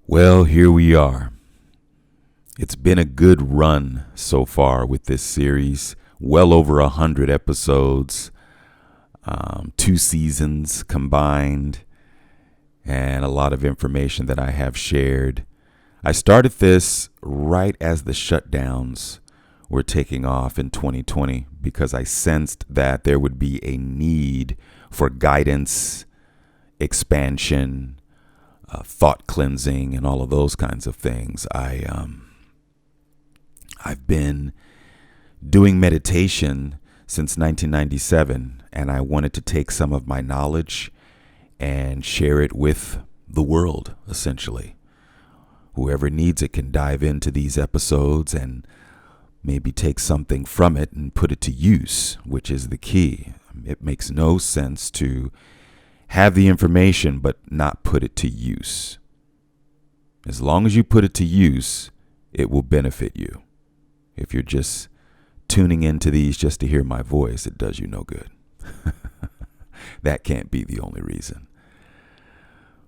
Well, here we are. It's been a good run so far with this series. Well over 100 episodes, 2 seasons combined, and a lot of information that I have shared. I started this right as the shutdowns were taking off in 2020 because I sensed that there would be a need for guidance, expansion, thought cleansing, and all of those kinds of things. I've been doing meditation since 1997, and I wanted to take some of my knowledge and share it with the world, essentially. Whoever needs it can dive into these episodes and maybe take something from it and put it to use, which is the key. It makes no sense to have the information but not put it to use. As long as you put it to use, it will benefit you. If you're just tuning into these just to hear my voice, it does you no good. That can't be the only reason.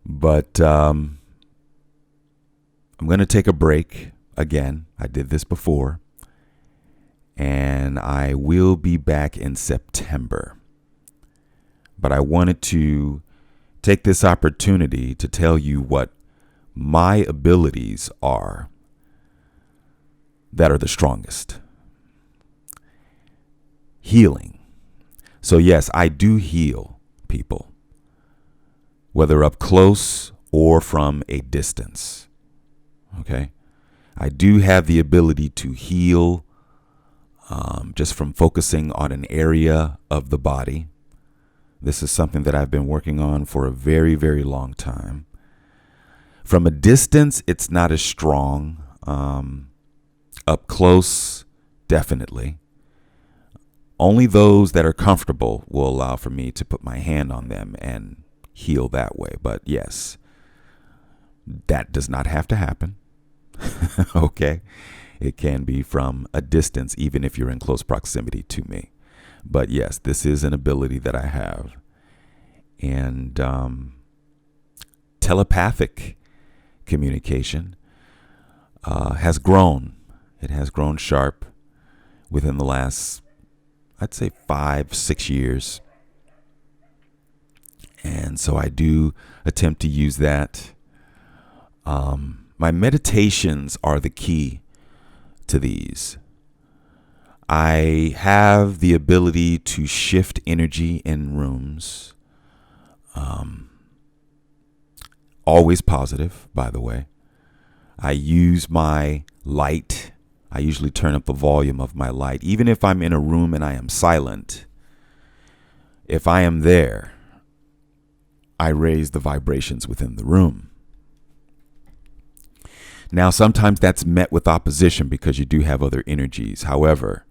But I'm going to take a break again. I did this before. And I will be back in September. But I wanted to take this opportunity to tell you what my abilities are that are the strongest. Healing. So yes, I do heal people, whether up close or from a distance. Okay? I do have the ability to heal just from focusing on an area of the body. This is something that I've been working on for a very, very long time. From a distance, it's not as strong. Up close, definitely. Only those that are comfortable will allow for me to put my hand on them and heal that way. But yes, that does not have to happen. Okay? It can be from a distance, even if you're in close proximity to me. But yes, this is an ability that I have. And telepathic communication has grown. It has grown sharp within the last, I'd say, 5-6 years. And so I do attempt to use that. My meditations are the key to these. I have the ability to shift energy in rooms. Always positive, by the way. I use my light. I usually turn up the volume of my light. Even if I'm in a room and I am silent, if I am there, I raise the vibrations within the room. Now, sometimes that's met with opposition because you do have other energies. However,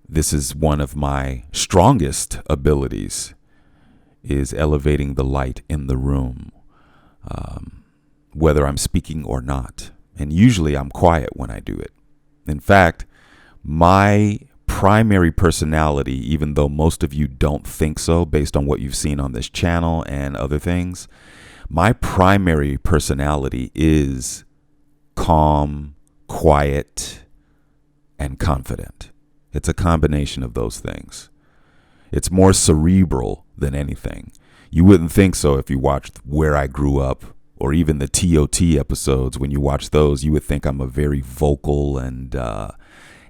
this is one of my strongest abilities, is elevating the light in the room, whether I'm speaking or not. And usually I'm quiet when I do it. In fact, my primary personality, even though most of you don't think so based on what you've seen on this channel and other things, my primary personality is calm, quiet, and confident. It's a combination of those things. It's more cerebral than anything. You wouldn't think so if you watched Where I Grew Up or even the TOT episodes. When you watch those, you would think I'm a very vocal and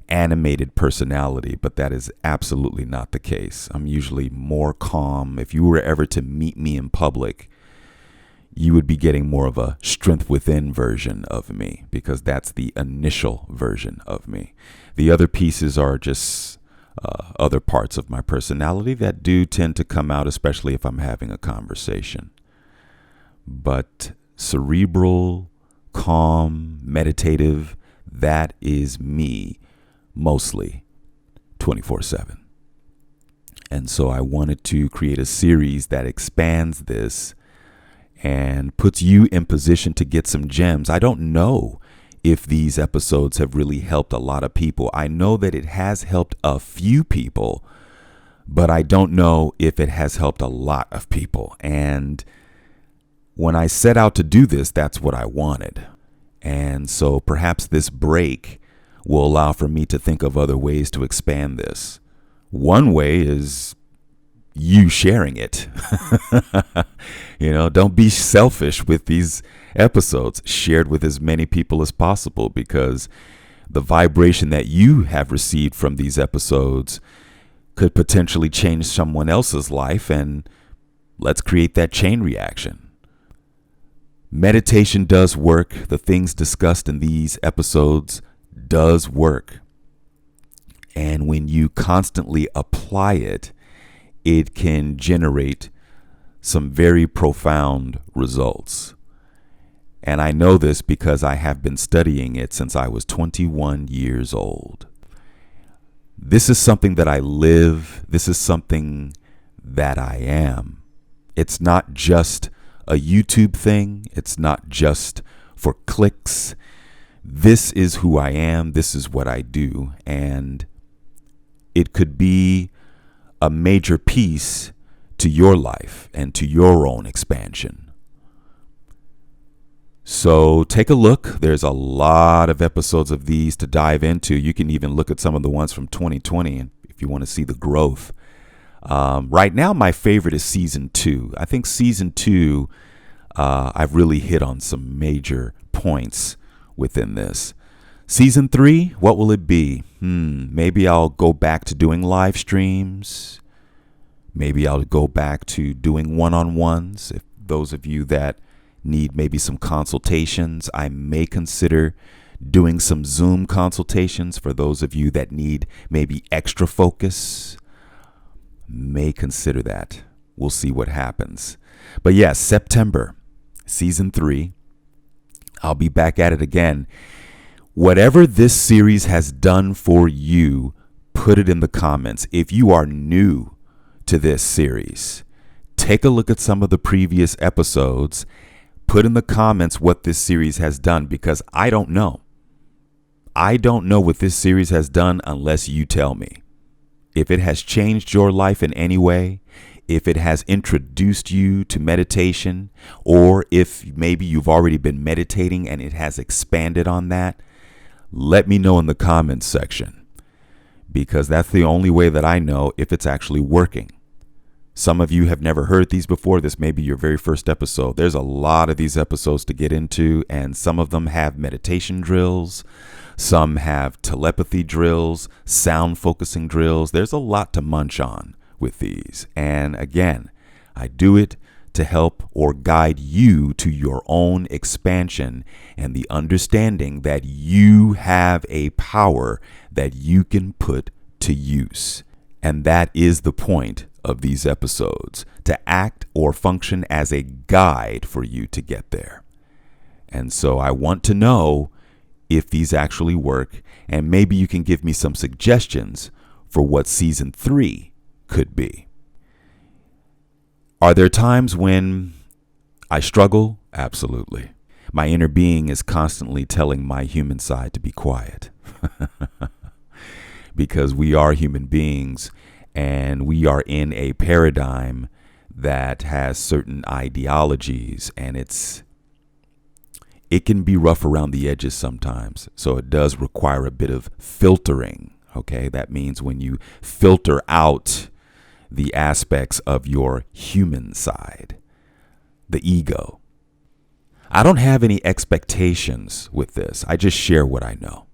animated personality, but that is absolutely not the case. I'm usually more calm. If you were ever to meet me in public, you would be getting more of a strength within version of me because that's the initial version of me. The other pieces are just other parts of my personality that do tend to come out, especially if I'm having a conversation. But cerebral, calm, meditative, that is me mostly 24/7. And so I wanted to create a series that expands this and puts you in position to get some gems. I don't know if these episodes have really helped a lot of people. I know that it has helped a few people, but I don't know if it has helped a lot of people. And When I set out to do this, that's what I wanted. And so perhaps this break will allow for me to think of other ways to expand this. One way is you sharing it. Don't be selfish with these episodes. Shared with as many people as possible, because the vibration that you have received from these episodes could potentially change someone else's life, and let's create that chain reaction. Meditation does work. The things discussed in these episodes does work. And when you constantly apply it, it can generate some very profound results. And I know this because I have been studying it since I was 21 years old. This is something that I live. This is something that I am. It's not just a YouTube thing. It's not just for clicks. This is who I am. This is what I do. And it could be a major piece to your life and to your own expansion. So take a look. There's a lot of episodes of these to dive into. You can even look at some of the ones from 2020 if you want to see the growth. Right now, my favorite is season 2. I think season 2, I've really hit on some major points within this. Season 3, what will it be? Maybe I'll go back to doing live streams. Maybe I'll go back to doing one-on-ones. If those of you that need maybe some consultations, I may consider doing some Zoom consultations. For those of you that need maybe extra focus, may consider that. We'll see what happens. But yes, September, season 3, I'll be back at it again. Whatever this series has done for you, put it in the comments. If you are new to this series, take a look at some of the previous episodes. Put in the comments what this series has done, because I don't know. I don't know what this series has done unless you tell me. If it has changed your life in any way, if it has introduced you to meditation, or if maybe you've already been meditating and it has expanded on that, let me know in the comments section, because that's the only way that I know if it's actually working. Some of you have never heard these before. This may be your very first episode. There's a lot of these episodes to get into, and some of them have meditation drills. Some have telepathy drills, sound focusing drills. There's a lot to munch on with these. And again, I do it to help or guide you to your own expansion and the understanding that you have a power that you can put to use. And that is the point of these episodes, to act or function as a guide for you to get there. And so I want to know if these actually work, and maybe you can give me some suggestions for what season 3 could be. Are there times when I struggle? Absolutely. My inner being is constantly telling my human side to be quiet. Because we are human beings, and we are in a paradigm that has certain ideologies, and it can be rough around the edges sometimes. So it does require a bit of filtering. Okay, that means when you filter out the aspects of your human side, the ego. I don't have any expectations with this. I just share what I know.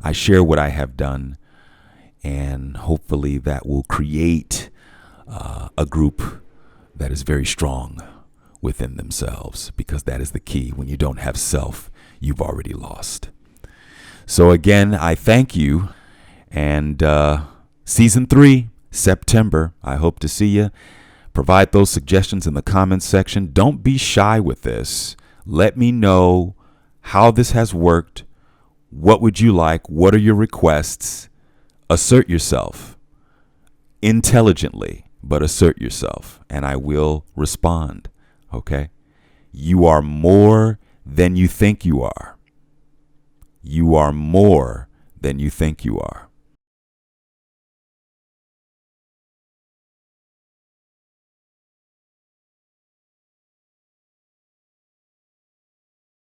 I share what I have done, and hopefully that will create a group that is very strong within themselves, because that is the key. When you don't have self, you've already lost. So again, I thank you. And season 3, September, I hope to see you. Provide those suggestions in the comments section. Don't be shy with this. Let me know how this has worked. What would you like? What are your requests? Assert yourself intelligently, but assert yourself, and I will respond. Okay? You are more than you think you are. You are more than you think you are.